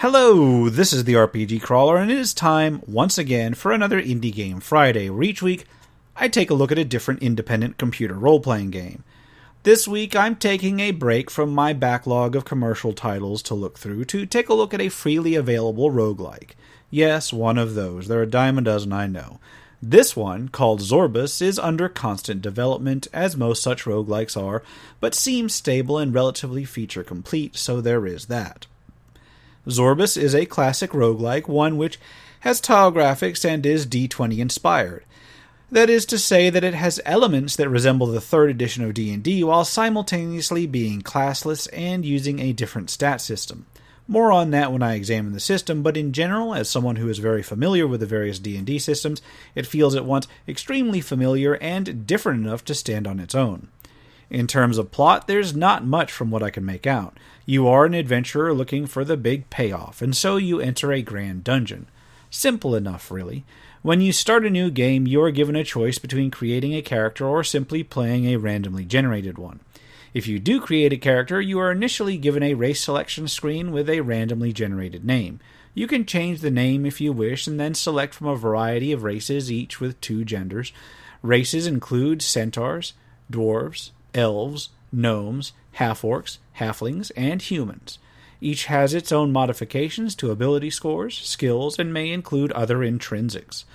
Hello, this is the RPG Crawler, and it is time, once again, for another Indie Game Friday, where each week I take a look at a different independent computer role-playing game. This week I'm taking a break from my backlog of commercial titles to look through to take a look at a freely available roguelike. Yes, one of those. There are a dime a dozen, I know. This one, called Zorbus, is under constant development, as most such roguelikes are, but seems stable and relatively feature-complete, so there is that. Zorbus is a classic roguelike, one which has tile graphics and is D20 inspired. That is to say that it has elements that resemble the 3rd edition of D&D while simultaneously being classless and using a different stat system. More on that when I examine the system, but in general, as someone who is very familiar with the various D&D systems, it feels at once extremely familiar and different enough to stand on its own. In terms of plot, there's not much from what I can make out. You are an adventurer looking for the big payoff, and so you enter a grand dungeon. Simple enough, really. When you start a new game, you are given a choice between creating a character or simply playing a randomly generated one. If you do create a character, you are initially given a race selection screen with a randomly generated name. You can change the name if you wish, and then select from a variety of races, each with 2 genders. Races include centaurs, dwarves, elves, gnomes, half-orcs, halflings, and humans. Each has its own modifications to ability scores, skills, and may include other intrinsics.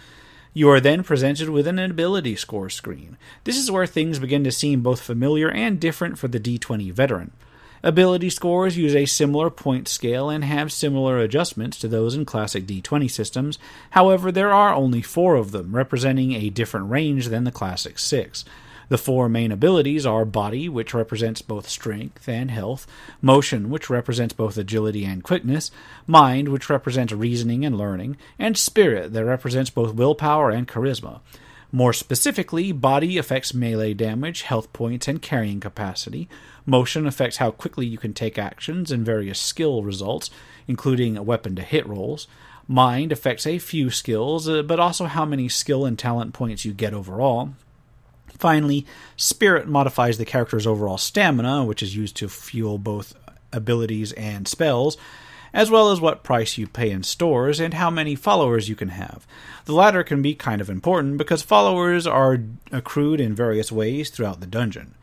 You are then presented with an ability score screen. This is where things begin to seem both familiar and different for the D20 veteran. Ability scores use a similar point scale and have similar adjustments to those in classic D20 systems. However, there are only 4 of them, representing a different range than the classic 6. The 4 main abilities are Body, which represents both strength and health, Motion, which represents both agility and quickness, Mind, which represents reasoning and learning, and Spirit, that represents both willpower and charisma. More specifically, Body affects melee damage, health points, and carrying capacity. Motion affects how quickly you can take actions and various skill results, including weapon-to-hit rolls. Mind affects a few skills, but also how many skill and talent points you get overall. Finally, Spirit modifies the character's overall stamina, which is used to fuel both abilities and spells, as well as what price you pay in stores and how many followers you can have. The latter can be kind of important because followers are accrued in various ways throughout the dungeon.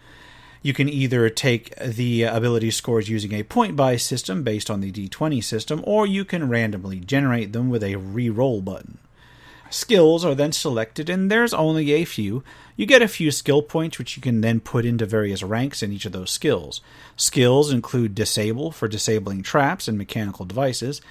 You can either take the ability scores using a point-buy system based on the D20 system, or you can randomly generate them with a re-roll button. Skills are then selected, and there's only a few. You get a few skill points, which you can then put into various ranks in each of those skills. Skills include Disable for disabling traps and mechanical devices,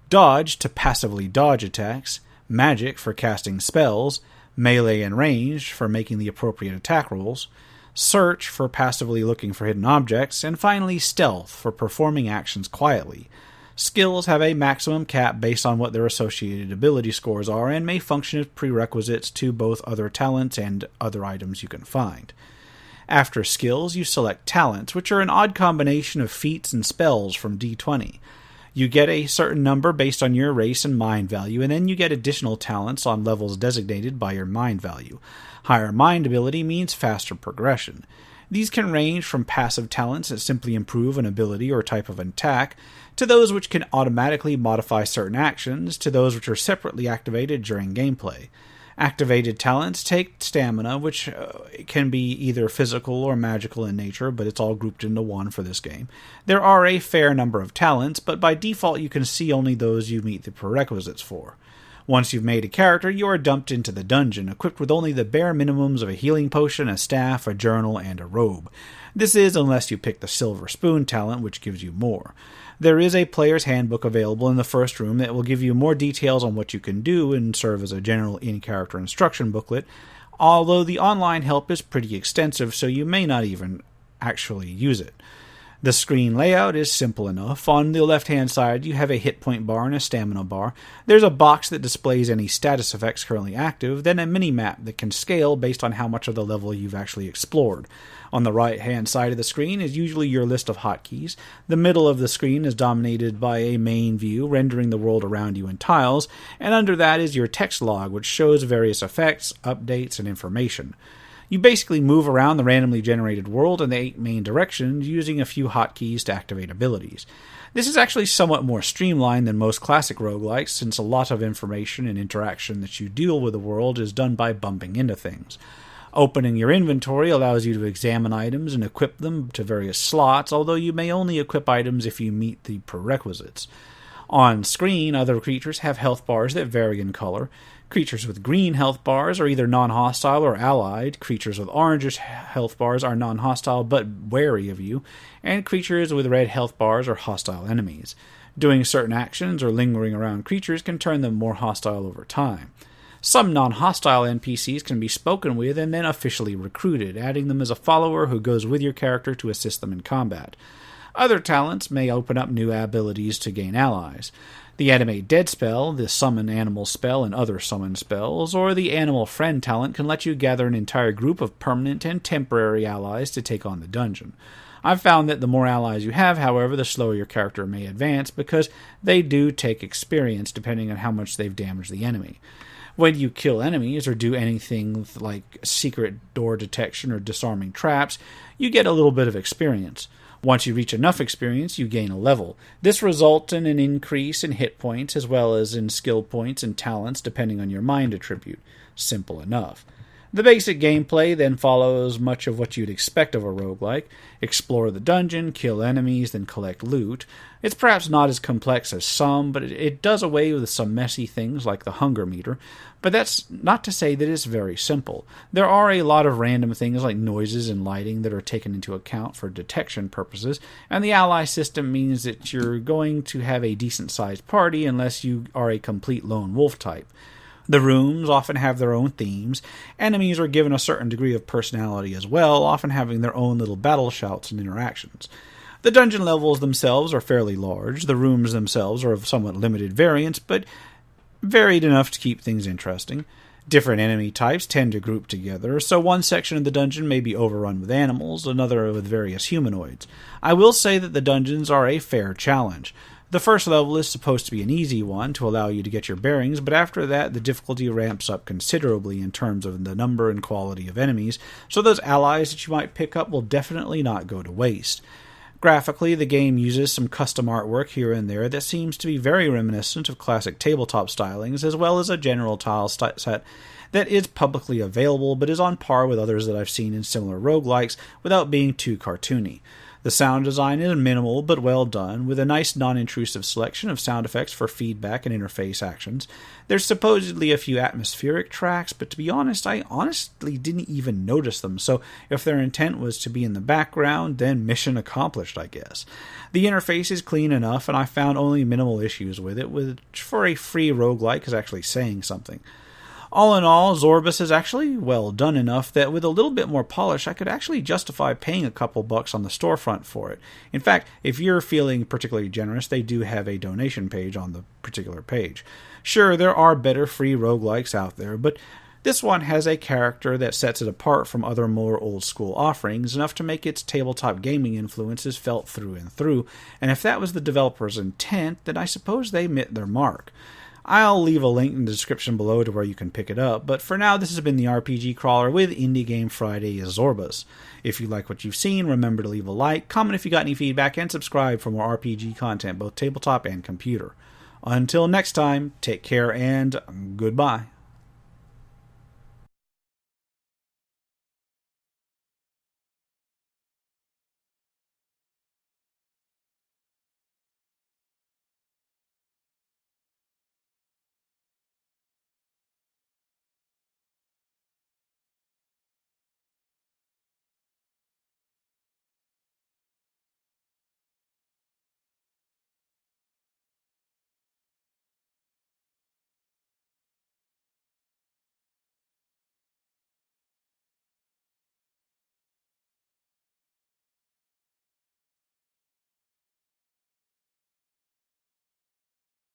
Dodge to passively dodge attacks, Magic for casting spells, Melee and Ranged for making the appropriate attack rolls, Search for passively looking for hidden objects, and finally Stealth for performing actions quietly. Skills have a maximum cap based on what their associated ability scores are and may function as prerequisites to both other talents and other items you can find. After skills, you select talents, which are an odd combination of feats and spells from D20. You get a certain number based on your race and mind value, and then you get additional talents on levels designated by your mind value. Higher mind ability means faster progression. These can range from passive talents that simply improve an ability or type of attack, to those which can automatically modify certain actions, to those which are separately activated during gameplay. Activated talents take stamina, which can be either physical or magical in nature, but it's all grouped into one for this game. There are a fair number of talents, but by default you can see only those you meet the prerequisites for. Once you've made a character, you are dumped into the dungeon, equipped with only the bare minimums of a healing potion, a staff, a journal, and a robe. This is unless you pick the Silver Spoon talent, which gives you more. There is a player's handbook available in the first room that will give you more details on what you can do and serve as a general in-character instruction booklet, although the online help is pretty extensive, so you may not even actually use it. The screen layout is simple enough. On the left-hand side, you have a hit point bar and a stamina bar. There's a box that displays any status effects currently active, then a mini-map that can scale based on how much of the level you've actually explored. On the right-hand side of the screen is usually your list of hotkeys. The middle of the screen is dominated by a main view, rendering the world around you in tiles, and under that is your text log, which shows various effects, updates, and information. You basically move around the randomly generated world in the 8 main directions using a few hotkeys to activate abilities. This is actually somewhat more streamlined than most classic roguelikes, since a lot of information and interaction that you deal with the world is done by bumping into things. Opening your inventory allows you to examine items and equip them to various slots, although you may only equip items if you meet the prerequisites. On screen, other creatures have health bars that vary in color. Creatures with green health bars are either non-hostile or allied. Creatures with orange health bars are non-hostile but wary of you. And creatures with red health bars are hostile enemies. Doing certain actions or lingering around creatures can turn them more hostile over time. Some non-hostile NPCs can be spoken with and then officially recruited, adding them as a follower who goes with your character to assist them in combat. Other talents may open up new abilities to gain allies. The Animate Dead spell, the Summon Animal spell, and other summon spells, or the Animal Friend talent can let you gather an entire group of permanent and temporary allies to take on the dungeon. I've found that the more allies you have, however, the slower your character may advance, because they do take experience depending on how much they've damaged the enemy. When you kill enemies or do anything like secret door detection or disarming traps, you get a little bit of experience. Once you reach enough experience, you gain a level. This results in an increase in hit points as well as in skill points and talents depending on your mind attribute. Simple enough. The basic gameplay then follows much of what you'd expect of a roguelike. Explore the dungeon, kill enemies, then collect loot. It's perhaps not as complex as some, but it does away with some messy things like the hunger meter. But that's not to say that it's very simple. There are a lot of random things like noises and lighting that are taken into account for detection purposes, and the ally system means that you're going to have a decent-sized party unless you are a complete lone wolf type. The rooms often have their own themes. Enemies are given a certain degree of personality as well, often having their own little battle shouts and interactions. The dungeon levels themselves are fairly large. The rooms themselves are of somewhat limited variance, but varied enough to keep things interesting. Different enemy types tend to group together, so one section of the dungeon may be overrun with animals, another with various humanoids. I will say that the dungeons are a fair challenge. The first level is supposed to be an easy one to allow you to get your bearings, but after that the difficulty ramps up considerably in terms of the number and quality of enemies, so those allies that you might pick up will definitely not go to waste. Graphically, the game uses some custom artwork here and there that seems to be very reminiscent of classic tabletop stylings, as well as a general tile set that is publicly available but is on par with others that I've seen in similar roguelikes without being too cartoony. The sound design is minimal but well done, with a nice non-intrusive selection of sound effects for feedback and interface actions. There's supposedly a few atmospheric tracks, but to be honest, I honestly didn't even notice them, so if their intent was to be in the background, then mission accomplished, I guess. The interface is clean enough, and I found only minimal issues with it, which for a free roguelike is actually saying something. All in all, Zorbus is actually well done enough that with a little bit more polish, I could actually justify paying a couple bucks on the storefront for it. In fact, if you're feeling particularly generous, they do have a donation page on the particular page. Sure, there are better free roguelikes out there, but this one has a character that sets it apart from other more old-school offerings, enough to make its tabletop gaming influences felt through and through, and if that was the developer's intent, then I suppose they met their mark. I'll leave a link in the description below to where you can pick it up, but for now this has been the RPG Crawler with Indie Game Friday Zorbus. If you like what you've seen, remember to leave a like, comment if you got any feedback, and subscribe for more RPG content, both tabletop and computer. Until next time, take care and goodbye.